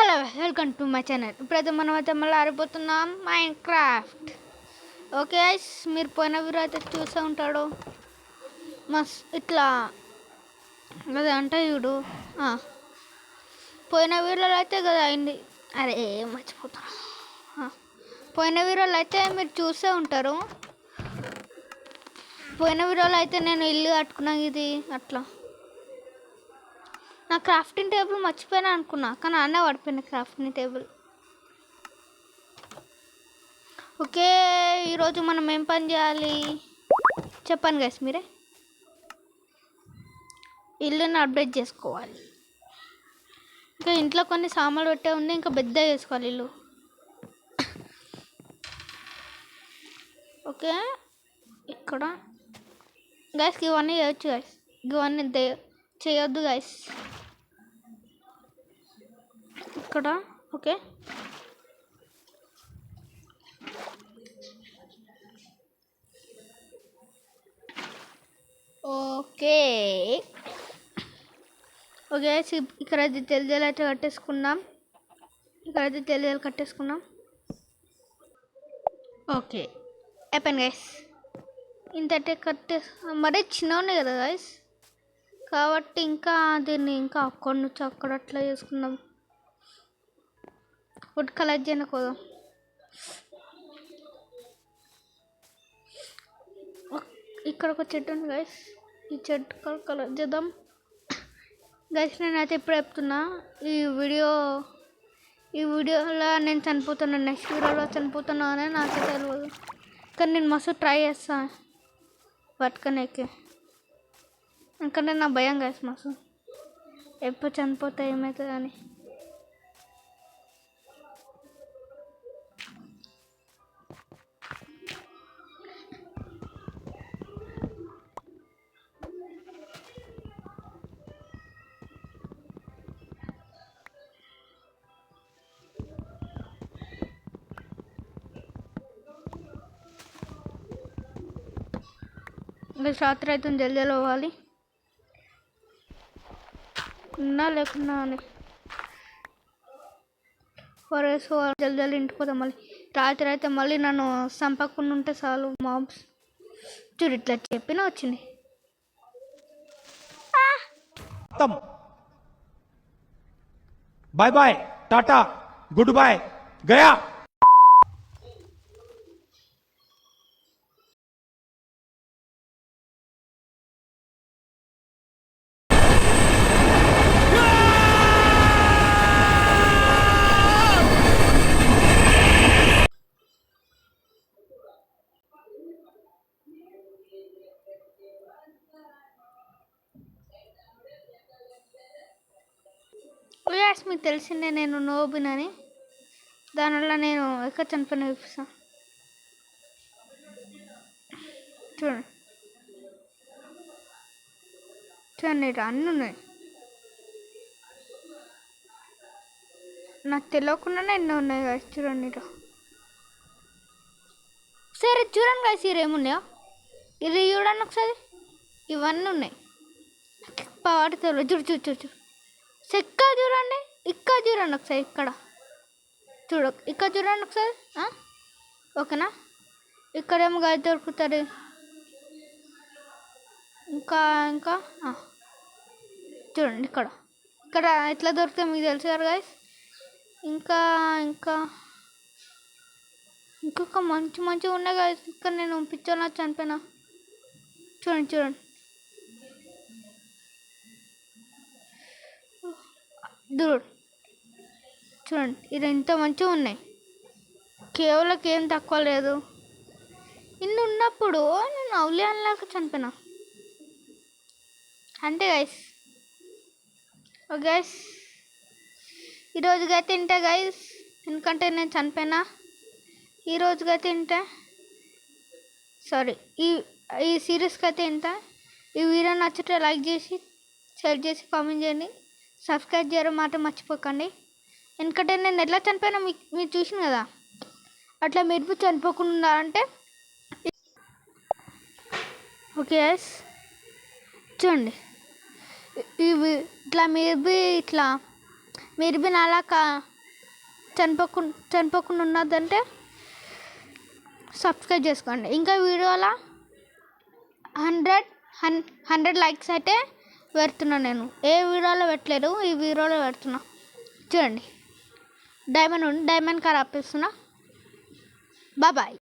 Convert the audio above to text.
Hello welcome to my channel. ఇప్పుడైతే మనం అయితే మళ్ళీ ఆరిపోతున్నాం మైన్క్రాఫ్ట్. ఓకే మీరు పోయిన వీడియో అయితే చూసే ఉంటాడు. ఇట్లా కదా అంటే చూడు, పోయిన వీడియోలో అయితే కదా అయింది. అరే మర్చిపోతా. పోయిన వీడియోలో అయితే మీరు చూసే ఉంటారు. పోయిన వీడియోలో అయితే నేను ఇల్లు కట్టుకున్నాను. ఇది అట్లా నా క్రాఫ్టింగ్ టేబుల్ మర్చిపోయినా అనుకున్నా, కానీ అన్నే పడిపోయిన క్రాఫ్టింగ్ టేబుల్. ఓకే, ఈరోజు మనం ఏం పని చేయాలి చెప్పండి గైస్ మీరే. ఇల్లుని అప్డేట్ చేసుకోవాలి. ఇంకా ఇంట్లో కొన్ని సామాన్లు పెట్టే ఉంది, ఇంకా పెద్దగా చేసుకోవాలి ఇల్లు. ఓకే, ఇక్కడ గైస్ ఇవన్నీ చేయొచ్చు గైస్, ఇవన్నీ చేయొద్దు గైస్ ఇక్కడ. ఓకే, ఓకే ఓకే ఇక్కడ అయితే తెల్లజలు అయితే కట్టేసుకున్నాం. ఇక్కడైతే తెల్లజలు కట్టేసుకున్నాం. ఓకే అయిపోయింది గైస్. ఇంతటే మరీ చిన్న ఉన్నాయి కదా గైస్, కాబట్టి ఇంకా దీన్ని ఇంకా అక్కడి నుంచి అక్కడ అట్లా చేసుకున్నాం. ఫుడ్ కలెక్ట్ చేయకూడదు. ఇక్కడ ఒక చెట్టు ఉంది గైస్, ఈ చెట్టు కలెక్ట్ చేద్దాం గైస్. నేనైతే ఇప్పుడు చెప్తున్నా, ఈ వీడియోలో నేను చనిపోతున్నాను, నెక్స్ట్ వీడియోలో చనిపోతున్నా అని నాకే తెలియదు, కానీ నేను మస్తు ట్రై చేస్తాను బతకనేకి. ఎందుకంటే నా భయం గైస్ మస్తు, ఎప్పుడు చనిపోతే ఏమవుతుంది అని. ఇంకా రాత్రి అయితే జల్దీ పోవాలి, ఉన్నా లేకున్నా అని వరేసుకోవాలి. జల్దీ ఇంటికి పోతాం. మళ్ళీ రాత్రి అయితే మళ్ళీ నన్ను చంపకుండా ఉంటే చాలు మాబ్స్. చూడు ఇట్లా చెప్పినా వచ్చింది. Bye bye, tata, good boy, గయా. మీకు తెలిసిందే నేను నోబినని, దానివల్ల నేను ఎక్కడ చనిపోయిన చూపిస్తాను. చూడండి చూడండి, ఇటు అన్నీ ఉన్నాయి. నాకు తెలియకుండానే ఎన్నో ఉన్నాయి కాదు. చూడండి ఇటు. సరే చూడండి కాదు, సీర ఏమున్నాయో ఇది చూడండి ఒకసారి. ఇవన్నీ ఉన్నాయి పాడుతో. చూడు చూడు చూడు చూడు, ఇక్కడ చూడండి, ఇక్కడ చూడండి ఒకసారి, ఇక్కడ ఇక్కడ చూడండి ఒకసారి. ఓకేనా, ఇక్కడేమో గాయ దొరుకుతుంది. ఇంకా ఇంకా చూడండి ఇక్కడ ఇక్కడ ఎట్లా దొరుకుతాయి మీకు తెలుసు కదా గాయస్. ఇంకా ఇంకా ఇంకొక మంచి మంచిగా ఉన్నాయి గాయస్. ఇక్కడ నేను పిక్చర్లో చనిపోయినా. చూడండి చూడండి చూడండి, ఇది ఎంత మంచిగా ఉన్నాయి. కేవలం ఏం తక్కువ లేదు. ఇన్ని ఉన్నప్పుడు నేను అవులియాన్లాగా చనిపోయినా అంతే గైస్. ఓకే గైస్, ఈరోజుగా తింటా గైస్, ఎందుకంటే నేను చనిపోయినా. ఈరోజుగా తింటా, సారీ ఈ సిరీస్కి అయితే తింటా. ఈ వీడియో నచ్చితే లైక్ చేసి, షేర్ చేసి, కామెంట్ చేయండి. సబ్స్క్రైబ్ చేయడం మాట మర్చిపోకండి. ఎందుకంటే నేను ఎట్లా చనిపోయినా మీరు చూసిన కదా, అట్లా మీరు చనిపోకుండా ఉండాలంటే. ఓకే గైస్ చూడండి, ఇవి ఇట్లా మీరు బి నాలా చనిపోకుండా ఉన్నదంటే సబ్స్క్రైబ్ చేసుకోండి. ఇంకా వీడియోలో 100 లైక్స్ అయితే పెడుతున్నా. నేను ఏ వీడియోలో పెట్టలేదు, ఈ వీడియోలో పెడుతున్నా. చూడండి, డైమండ్ కార్ ఆపేస్తున్నా. బాయ్.